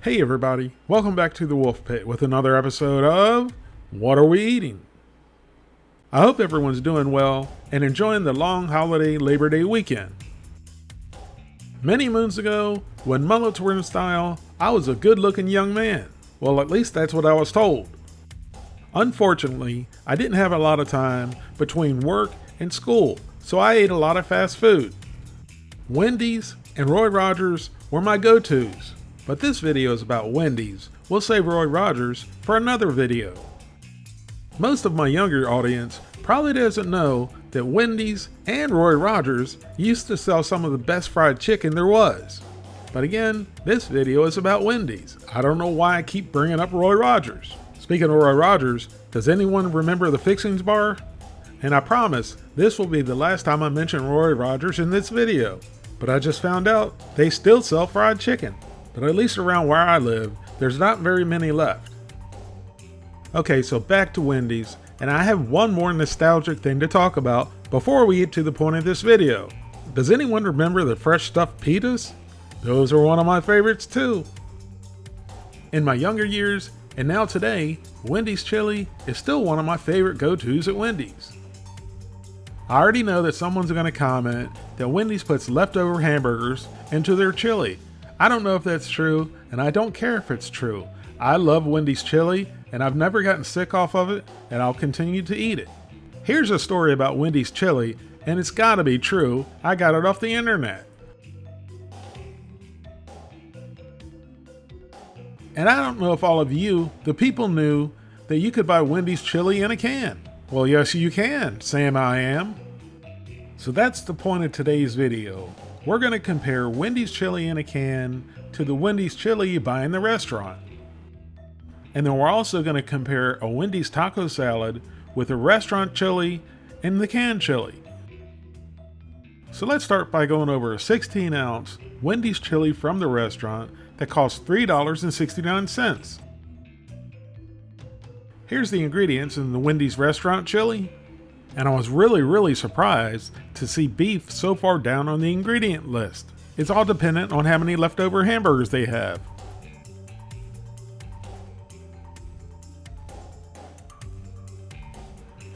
Hey everybody, welcome back to the Wolf Pit with another episode of What Are We Eating? I hope everyone's doing well and enjoying the long holiday Labor Day weekend. Many moons ago, when mullets were in style, I was a good-looking young man. Well, at least that's what I was told. Unfortunately, I didn't have a lot of time between work and school, so I ate a lot of fast food. Wendy's and Roy Rogers were my go-tos. But this video is about Wendy's. We'll save Roy Rogers for another video. Most of my younger audience probably doesn't know that Wendy's and Roy Rogers used to sell some of the best fried chicken there was. But again, this video is about Wendy's. I don't know why I keep bringing up Roy Rogers. Speaking of Roy Rogers, does anyone remember the Fixings Bar? And I promise, this will be the last time I mention Roy Rogers in this video. But I just found out they still sell fried chicken. But at least around where I live, there's not very many left. Okay, so back to Wendy's, and I have one more nostalgic thing to talk about before we get to the point of this video. Does anyone remember the fresh stuffed pitas? Those are one of my favorites too. In my younger years, and now today, Wendy's chili is still one of my favorite go-tos at Wendy's. I already know that someone's going to comment that Wendy's puts leftover hamburgers into their chili. I don't know if that's true, and I don't care if it's true. I love Wendy's chili, and I've never gotten sick off of it, and I'll continue to eat it. Here's a story about Wendy's chili, and it's gotta be true. I got it off the internet. And I don't know if all of you, the people, knew that you could buy Wendy's chili in a can. Well, yes, you can, Sam I am. So that's the point of today's video. We're going to compare Wendy's chili in a can to the Wendy's chili you buy in the restaurant. And then we're also going to compare a Wendy's taco salad with a restaurant chili and the canned chili. So let's start by going over a 16-ounce Wendy's chili from the restaurant that costs $3.69. Here's the ingredients in the Wendy's restaurant chili. And I was really surprised to see beef so far down on the ingredient list. It's all dependent on how many leftover hamburgers they have.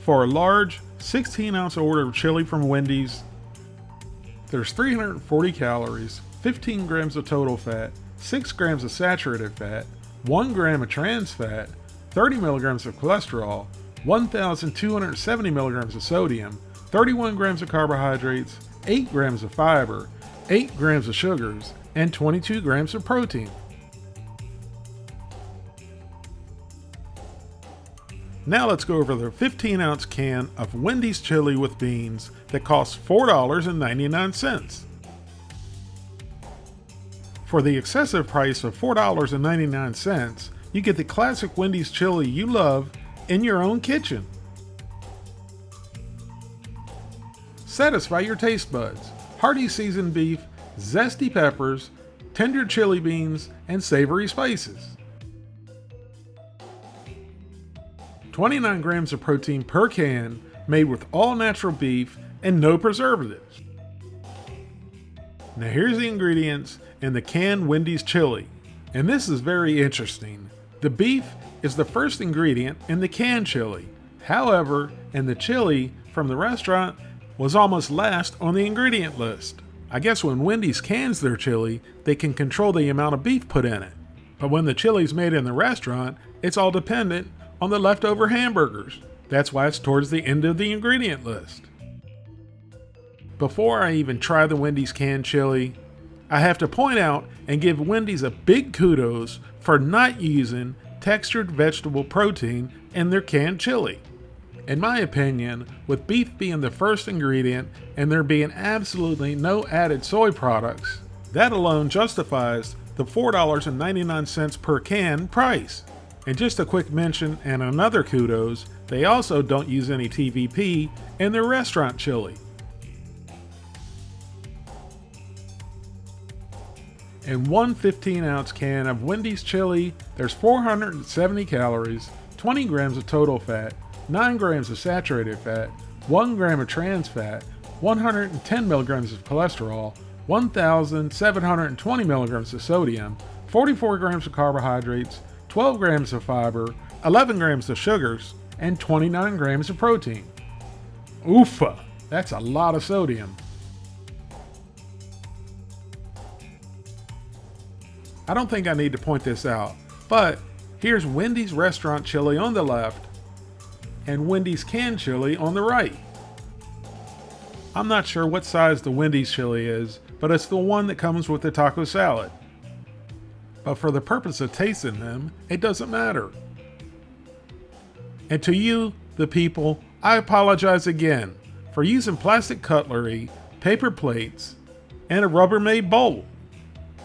For a large 16-ounce order of chili from Wendy's, there's 340 calories, 15 grams of total fat, 6 grams of saturated fat, 1 gram of trans fat, 30 milligrams of cholesterol, 1,270 milligrams of sodium, 31 grams of carbohydrates, 8 grams of fiber, 8 grams of sugars, and 22 grams of protein. Now let's go over the 15-ounce can of Wendy's chili with beans that costs $4.99. For the excessive price of $4.99, you get the classic Wendy's chili you love in your own kitchen. Satisfy your taste buds. Hearty seasoned beef, zesty peppers, tender chili beans, and savory spices. 29 grams of protein per can, made with all natural beef and no preservatives. Now here's the ingredients in the canned Wendy's chili. And this is very interesting. The beef is the first ingredient in the canned chili. However, in the chili from the restaurant was almost last on the ingredient list. I guess when Wendy's cans their chili, they can control the amount of beef put in it. But when the chili's made in the restaurant, it's all dependent on the leftover hamburgers. That's why it's towards the end of the ingredient list. Before I even try the Wendy's canned chili, I have to point out and give Wendy's a big kudos for not using textured vegetable protein in their canned chili. In my opinion, with beef being the first ingredient and there being absolutely no added soy products, that alone justifies the $4.99 per can price. And just a quick mention and another kudos, they also don't use any TVP in their restaurant chili. In one 15-ounce can of Wendy's chili, there's 470 calories, 20 grams of total fat, 9 grams of saturated fat, 1 gram of trans fat, 110 milligrams of cholesterol, 1,720 milligrams of sodium, 44 grams of carbohydrates, 12 grams of fiber, 11 grams of sugars, and 29 grams of protein. Oofa, that's a lot of sodium. I don't think I need to point this out, but here's Wendy's restaurant chili on the left and Wendy's canned chili on the right. I'm not sure what size the Wendy's chili is, but it's the one that comes with the taco salad. But for the purpose of tasting them, it doesn't matter. And to you, the people, I apologize again for using plastic cutlery, paper plates, and a Rubbermaid bowl.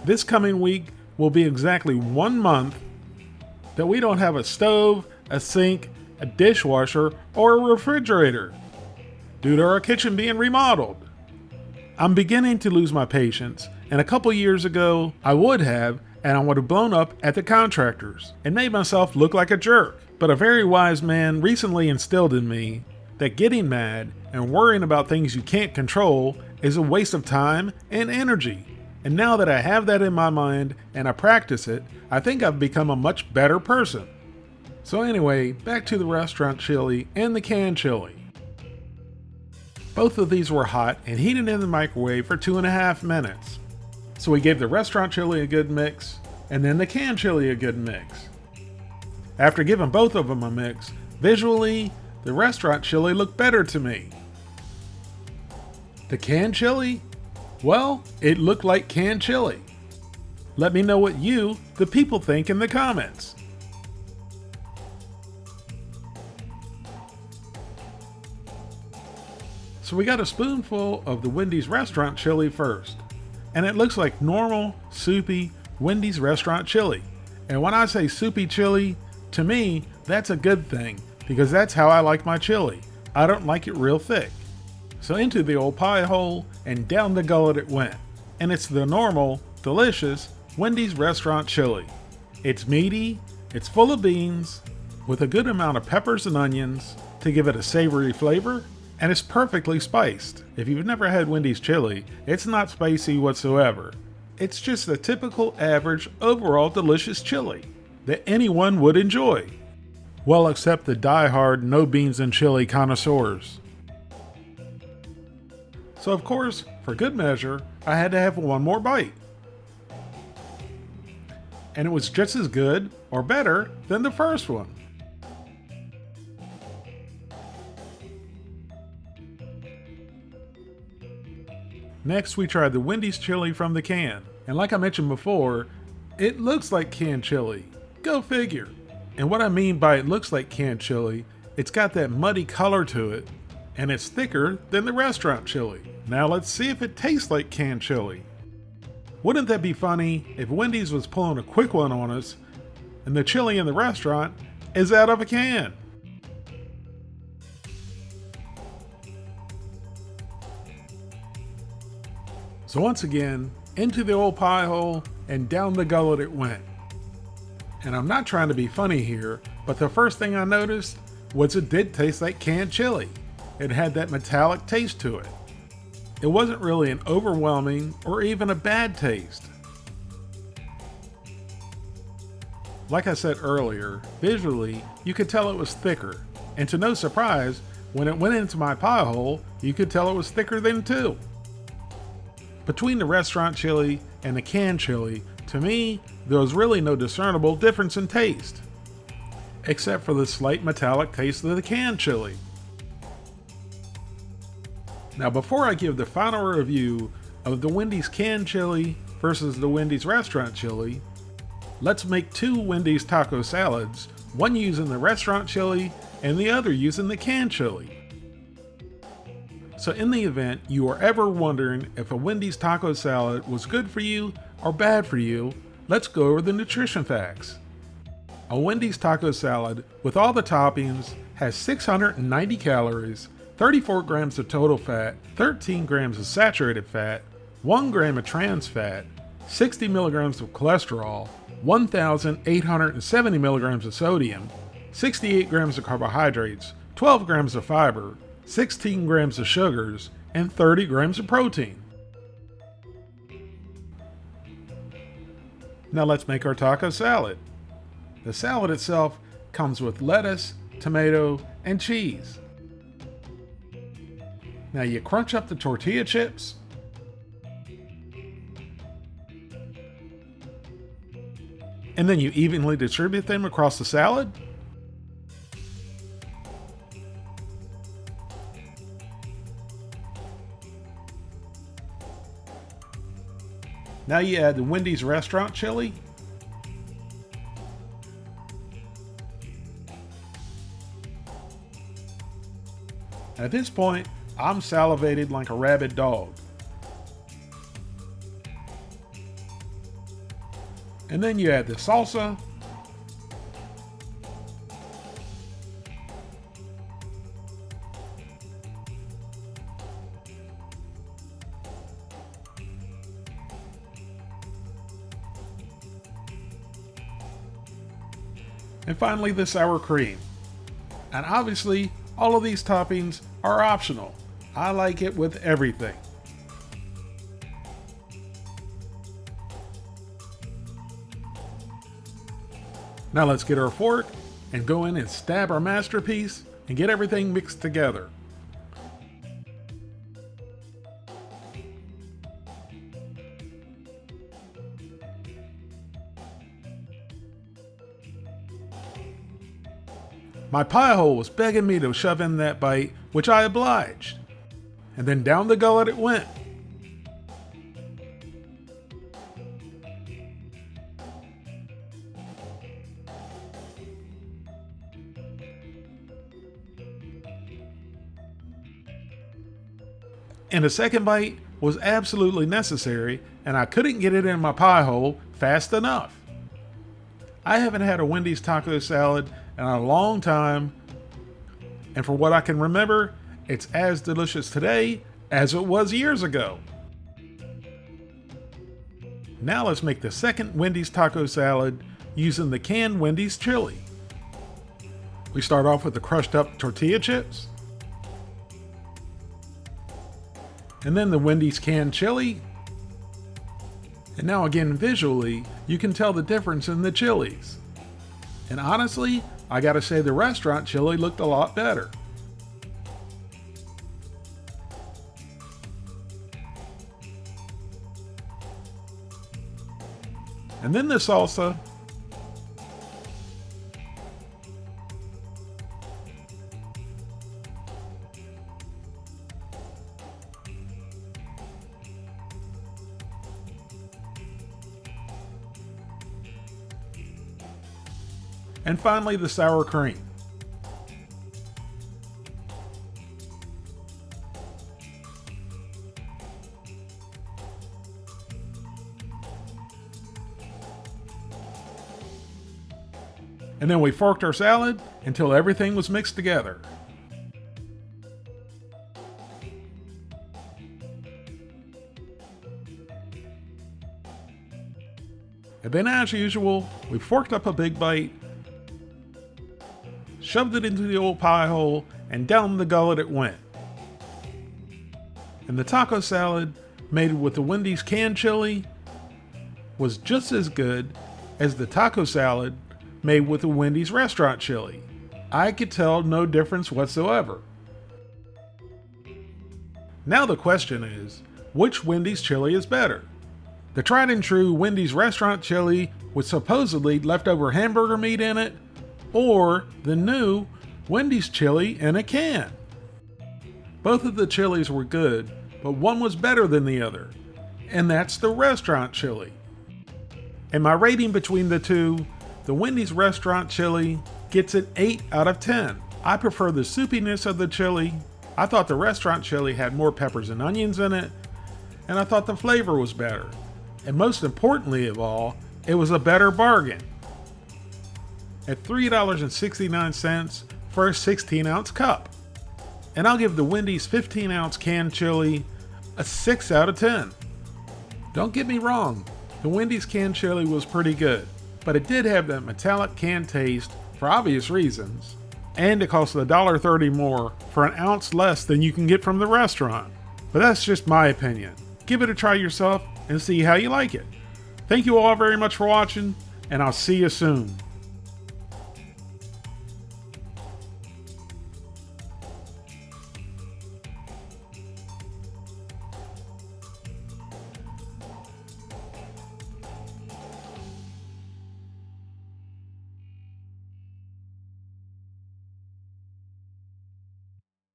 This coming week will be exactly 1 month that we don't have a stove, a sink, a dishwasher, or a refrigerator due to our kitchen being remodeled. I'm beginning to lose my patience, and a couple years ago I would have, and I would have blown up at the contractors and made myself look like a jerk. But a very wise man recently instilled in me that getting mad and worrying about things you can't control is a waste of time and energy. And now that I have that in my mind and I practice it, I think I've become a much better person. So anyway, back to the restaurant chili and the canned chili. Both of these were hot and heated in the microwave for 2.5 minutes. So we gave the restaurant chili a good mix and then the canned chili a good mix. After giving both of them a mix, visually, the restaurant chili looked better to me. The canned chili? Well, it looked like canned chili. Let me know what you, the people, think in the comments. So we got a spoonful of the Wendy's restaurant chili first. And it looks like normal, soupy Wendy's restaurant chili. And when I say soupy chili, to me, that's a good thing, because that's how I like my chili. I don't like it real thick. So into the old pie hole and down the gullet it went. And it's the normal, delicious Wendy's restaurant chili. It's meaty, it's full of beans, with a good amount of peppers and onions to give it a savory flavor, and it's perfectly spiced. If you've never had Wendy's chili, it's not spicy whatsoever. It's just a typical average overall delicious chili that anyone would enjoy. Well, except the die-hard no beans and chili connoisseurs. So of course, for good measure, I had to have one more bite. And it was just as good, or better, than the first one. Next, we tried the Wendy's chili from the can. And like I mentioned before, it looks like canned chili. Go figure. And what I mean by it looks like canned chili, it's got that muddy color to it, and it's thicker than the restaurant chili. Now let's see if it tastes like canned chili. Wouldn't that be funny if Wendy's was pulling a quick one on us, and the chili in the restaurant is out of a can? So once again, into the old pie hole and down the gullet it went. And I'm not trying to be funny here, but the first thing I noticed was it did taste like canned chili. It had that metallic taste to it. It wasn't really an overwhelming or even a bad taste. Like I said earlier, visually, you could tell it was thicker. And to no surprise, when it went into my pie hole, you could tell it was thicker then too. Between the restaurant chili and the canned chili, to me, there was really no discernible difference in taste, except for the slight metallic taste of the canned chili. Now before I give the final review of the Wendy's canned chili versus the Wendy's restaurant chili, let's make 2 Wendy's taco salads, one using the restaurant chili and the other using the canned chili. So in the event you are ever wondering if a Wendy's taco salad was good for you or bad for you, let's go over the nutrition facts. A Wendy's taco salad with all the toppings has 690 calories, 34 grams of total fat, 13 grams of saturated fat, 1 gram of trans fat, 60 milligrams of cholesterol, 1,870 milligrams of sodium, 68 grams of carbohydrates, 12 grams of fiber, 16 grams of sugars, and 30 grams of protein. Now let's make our taco salad. The salad itself comes with lettuce, tomato, and cheese. Now you crunch up the tortilla chips. And then you evenly distribute them across the salad. Now you add the Wendy's restaurant chili. At this point, I'm salivated like a rabid dog. And then you add the salsa. And finally, the sour cream. And obviously, all of these toppings are optional. I like it with everything. Now let's get our fork and go in and stab our masterpiece and get everything mixed together. My pie hole was begging me to shove in that bite, which I obliged. And then down the gullet it went. And a second bite was absolutely necessary, and I couldn't get it in my pie hole fast enough. I haven't had a Wendy's taco salad in a long time, and for what I can remember, it's as delicious today as it was years ago. Now let's make the second Wendy's taco salad using the canned Wendy's chili. We start off with the crushed up tortilla chips, and then the Wendy's canned chili. And now again, visually, you can tell the difference in the chilies. And honestly, I gotta say the restaurant chili looked a lot better. And then the salsa. And finally, the sour cream. And then we forked our salad until everything was mixed together. And then as usual, we forked up a big bite, shoved it into the old pie hole, and down the gullet it went. And the taco salad, made with the Wendy's canned chili, was just as good as the taco salad made with the Wendy's restaurant chili. I could tell no difference whatsoever. Now the question is, which Wendy's chili is better? The tried and true Wendy's restaurant chili with supposedly leftover hamburger meat in it, or the new Wendy's chili in a can? Both of the chilies were good, but one was better than the other, and that's the restaurant chili. And my rating between the two, the Wendy's restaurant chili gets an 8 out of 10. I prefer the soupiness of the chili. I thought the restaurant chili had more peppers and onions in it, and I thought the flavor was better. And most importantly of all, it was a better bargain. At $3.69 for a 16-ounce cup. And I'll give the Wendy's 15-ounce canned chili a 6 out of 10. Don't get me wrong, the Wendy's canned chili was pretty good, but it did have that metallic canned taste for obvious reasons, and it cost $1.30 more for an ounce less than you can get from the restaurant. But that's just my opinion. Give it a try yourself and see how you like it. Thank you all very much for watching, and I'll see you soon.